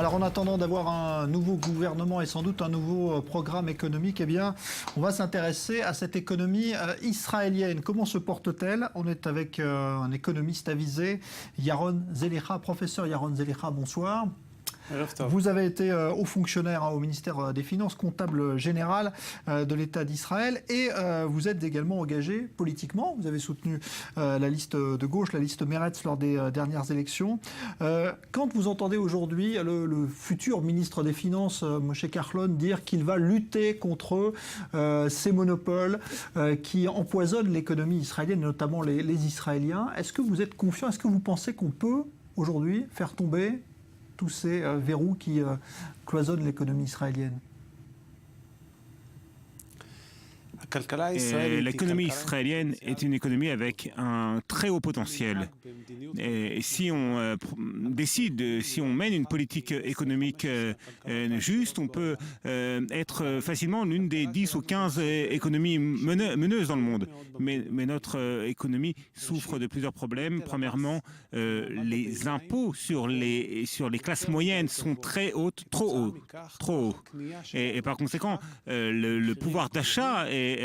Alors en attendant d'avoir un nouveau gouvernement et sans doute un nouveau programme économique, eh bien, on va s'intéresser à cette économie israélienne. Comment se porte-t-elle? On est avec un économiste avisé, Yaron Zelecha. Professeur Yaron Zelecha, bonsoir. Vous avez été haut fonctionnaire au ministère des Finances, comptable général de l'État d'Israël et vous êtes également engagé politiquement. Vous avez soutenu la liste de gauche, la liste Meretz lors des dernières élections. Quand vous entendez aujourd'hui le futur ministre des Finances, Moshe Kahlon, dire qu'il va lutter contre ces monopoles qui empoisonnent l'économie israélienne, notamment les Israéliens, est-ce que vous êtes confiant? Est-ce que vous pensez qu'on peut aujourd'hui faire tomber tous ces verrous qui cloisonnent l'économie israélienne? L'économie israélienne est une économie avec un très haut potentiel. Et si on décide, si on mène une politique économique juste, on peut être facilement l'une des 10 ou 15 économies meneuses dans le monde. Mais notre économie souffre de plusieurs problèmes. Premièrement, les impôts sur les classes moyennes sont très hautes, trop hauts. Et par conséquent, le pouvoir d'achat est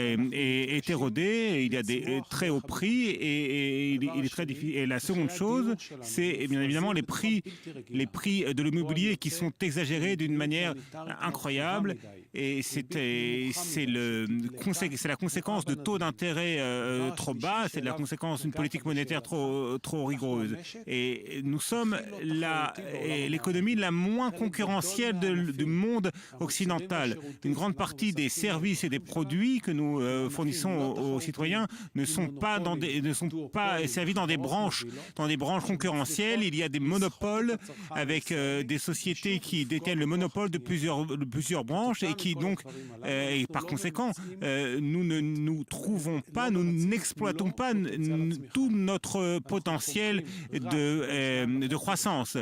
érodé, il y a des très hauts prix et il est très difficile. Et la seconde chose, c'est bien évidemment les prix de l'immobilier qui sont exagérés d'une manière incroyable et c'est la conséquence de taux d'intérêt trop bas, c'est la conséquence d'une politique monétaire trop rigoureuse. Et nous sommes l'économie la moins concurrentielle du monde occidental. Une grande partie des services et des produits que nous fournissons aux citoyens ne sont pas servis dans des branches concurrentielles. Il y a des monopoles avec des sociétés qui détiennent le monopole de plusieurs branches et qui donc, et par conséquent, nous n'exploitons pas tout notre potentiel de croissance.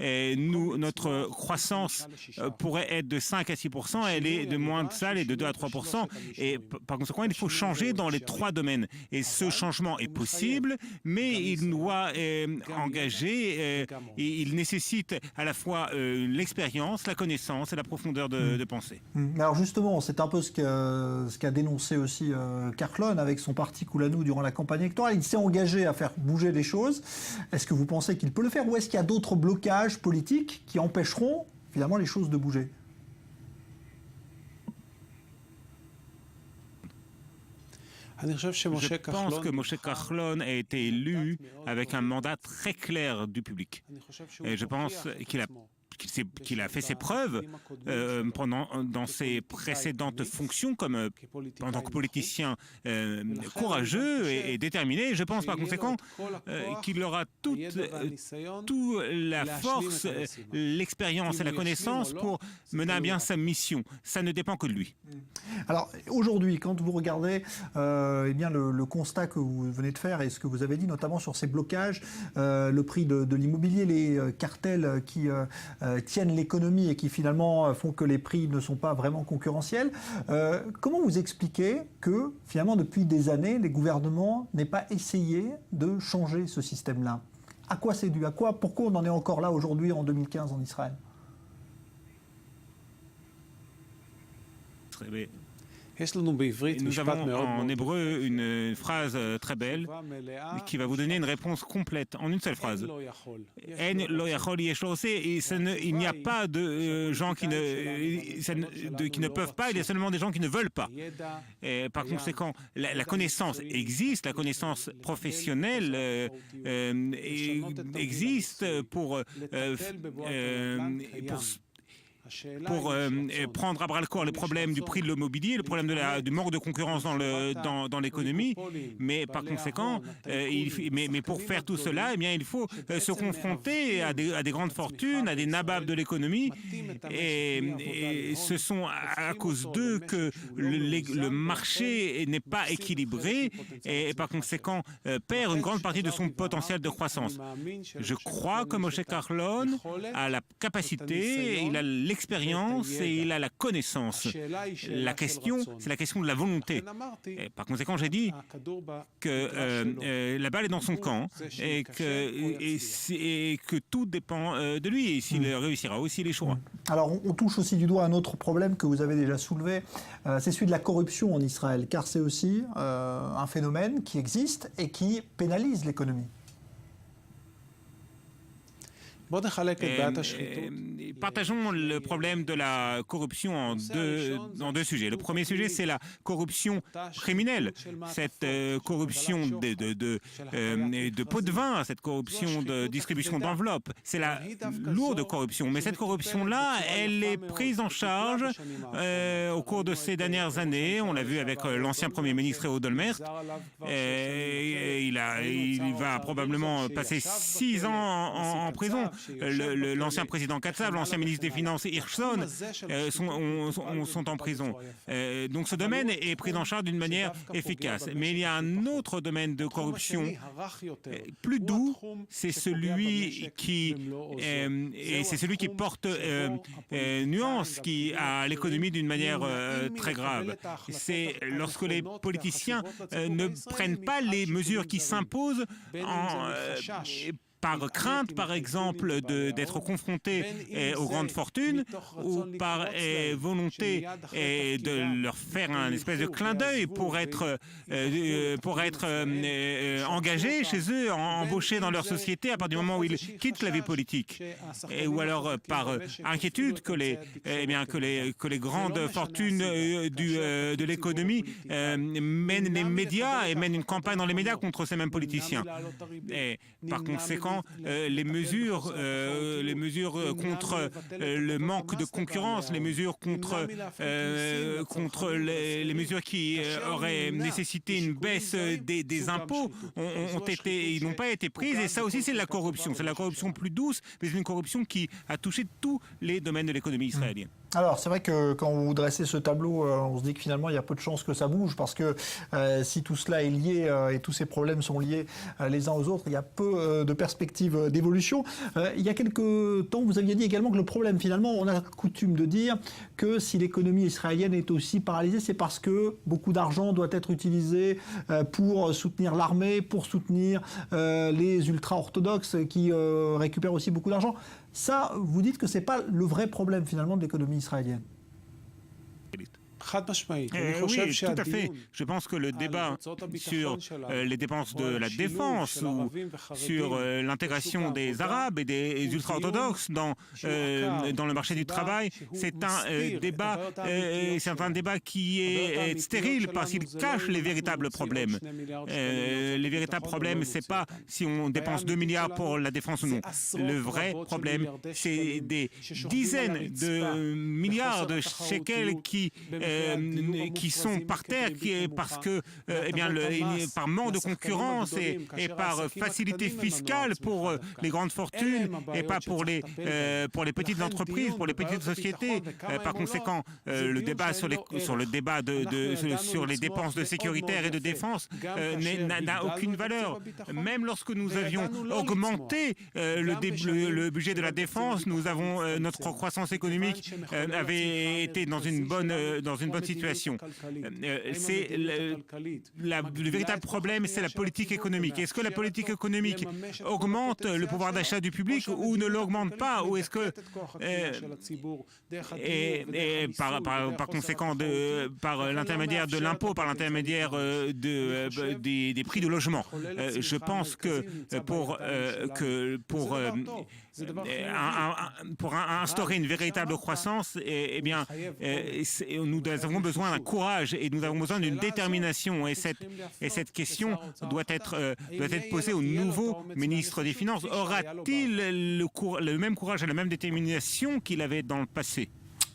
Notre croissance pourrait être de 5 à 6%, elle est de moins de ça, elle est de 2 à 3%. Et par conséquent, il faut changer dans les 3 domaines. Et ce changement est possible, mais il doit engager, il nécessite à la fois l'expérience, la connaissance et la profondeur de pensée. Alors justement, c'est un peu ce qu'a dénoncé aussi Kahlon avec son parti Kulanu durant la campagne électorale. Il s'est engagé à faire bouger les choses. Est-ce que vous pensez qu'il peut le faire ou est-ce qu'il y a d'autres blocages politiques qui empêcheront finalement les choses de bouger? Je pense que Moshe Kahlon a été élu avec un mandat très clair du public. Et je pense qu'il a fait ses preuves dans ses précédentes fonctions en tant que politicien courageux et déterminé. Je pense par conséquent qu'il aura toute la force, l'expérience et la connaissance pour mener à bien sa mission. Ça ne dépend que de lui. Alors aujourd'hui, quand vous regardez eh bien le constat que vous venez de faire et ce que vous avez dit, notamment sur ces blocages, le prix de l'immobilier, les cartels qui tiennent l'économie et qui finalement font que les prix ne sont pas vraiment concurrentiels. Comment vous expliquez que finalement depuis des années, les gouvernements n'aient pas essayé de changer ce système-là? À quoi c'est dû? Pourquoi on en est encore là aujourd'hui en 2015 en Israël? Nous avons en hébreu une phrase très belle qui va vous donner une réponse complète en une seule phrase. Il n'y a pas de gens qui ne peuvent pas, il y a seulement des gens qui ne veulent pas. Et par conséquent, la connaissance existe, la connaissance professionnelle existe pour prendre à bras-le-corps les problèmes du prix de l'immobilier, le problème du manque de concurrence dans l'économie, mais par conséquent, mais pour faire tout cela, eh bien, il faut se confronter à des grandes fortunes, à des nababs de l'économie, et ce sont à cause d'eux que le marché n'est pas équilibré et par conséquent perd une grande partie de son potentiel de croissance. Je crois que Moshe Kahlon a la capacité, il a l'expérience l'expérience et il a la connaissance. La question, c'est la question de la volonté. Et par conséquent, j'ai dit que la balle est dans son camp et que tout dépend de lui, et s'il réussira ou s'il échouera. Alors, on touche aussi du doigt un autre problème que vous avez déjà soulevé, c'est celui de la corruption en Israël, car c'est aussi un phénomène qui existe et qui pénalise l'économie. Partageons le problème de la corruption en deux sujets. Le premier sujet, c'est la corruption criminelle, cette corruption de pots de vin, cette corruption de distribution d'enveloppes. C'est la lourde corruption. Mais cette corruption-là, elle est prise en charge au cours de ces dernières années. On l'a vu avec l'ancien Premier ministre Ehud Olmert. Il va probablement passer 6 ans en prison. L'ancien président Katsav, l'ancien ministre des Finances Hirschson sont en prison. Donc ce domaine est pris en charge d'une manière efficace. Mais il y a un autre domaine de corruption plus doux, c'est celui qui porte nuance à l'économie d'une manière très grave. C'est lorsque les politiciens ne prennent pas les mesures qui s'imposent par crainte, par exemple, d'être confrontés aux grandes fortunes, ou par volonté de leur faire un espèce de clin d'œil pour être engagés chez eux, embauchés dans leur société à partir du moment où ils quittent la vie politique, ou alors par inquiétude que les grandes fortunes de l'économie mènent les médias et mènent une campagne dans les médias contre ces mêmes politiciens. Et par conséquent, les mesures contre le manque de concurrence, les mesures contre les mesures qui auraient nécessité une baisse des impôts ils n'ont pas été prises, et ça aussi c'est de la corruption. C'est de la corruption plus douce, mais c'est une corruption qui a touché tous les domaines de l'économie israélienne. Alors, c'est vrai que quand vous dressez ce tableau, on se dit que finalement, il y a peu de chances que ça bouge, parce que si tout cela est lié et tous ces problèmes sont liés les uns aux autres, il y a peu de perspectives d'évolution. Il y a quelques temps, vous aviez dit également que le problème, finalement, on a coutume de dire que si l'économie israélienne est aussi paralysée, c'est parce que beaucoup d'argent doit être utilisé pour soutenir l'armée, pour soutenir les ultra-orthodoxes qui récupèrent aussi beaucoup d'argent. Ça, vous dites que ce n'est pas le vrai problème, finalement, de l'économie israélienne. Oui, tout à fait. Je pense que le débat sur les dépenses de la défense ou sur l'intégration des Arabes et des ultra-orthodoxes dans le marché du travail, c'est un débat qui est stérile parce qu'il cache les véritables problèmes. Les véritables problèmes, c'est pas si on dépense 2 milliards pour la défense ou non. Le vrai problème, c'est des dizaines de milliards de shekels qui sont par terre parce que par manque de concurrence et par facilité fiscale pour les grandes fortunes et pas pour les petites entreprises, pour les petites sociétés. Par conséquent, le débat sur les dépenses de sécuritaire et de défense n'a aucune valeur. Même lorsque nous avions augmenté le budget de la défense, notre croissance économique avait été dans une bonne situation. Le véritable problème, c'est la politique économique. Est-ce que la politique économique augmente le pouvoir d'achat du public ou ne l'augmente pas? Ou est-ce que, par conséquent, par l'intermédiaire de l'impôt, par l'intermédiaire des prix de logement, je pense que pour instaurer une véritable croissance, nous avons besoin d'un courage et nous avons besoin d'une détermination. Et cette question doit être posée au nouveau ministre des Finances. Aura-t-il le même courage et la même détermination qu'il avait dans le passé?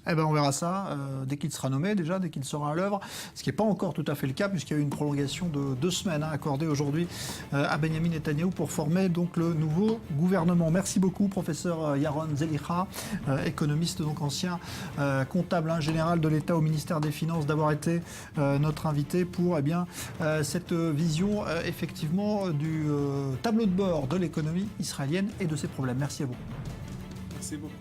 Eh ben on verra ça dès qu'il sera nommé, déjà, dès qu'il sera à l'œuvre, ce qui n'est pas encore tout à fait le cas, puisqu'il y a eu une prolongation de 2 semaines accordée aujourd'hui à Benjamin Netanyahou pour former donc le nouveau gouvernement. Merci beaucoup, professeur Yaron Zelicha, économiste, donc ancien comptable général de l'État au ministère des Finances, d'avoir été notre invité pour cette vision effectivement du tableau de bord de l'économie israélienne et de ses problèmes. Merci à vous. Merci beaucoup.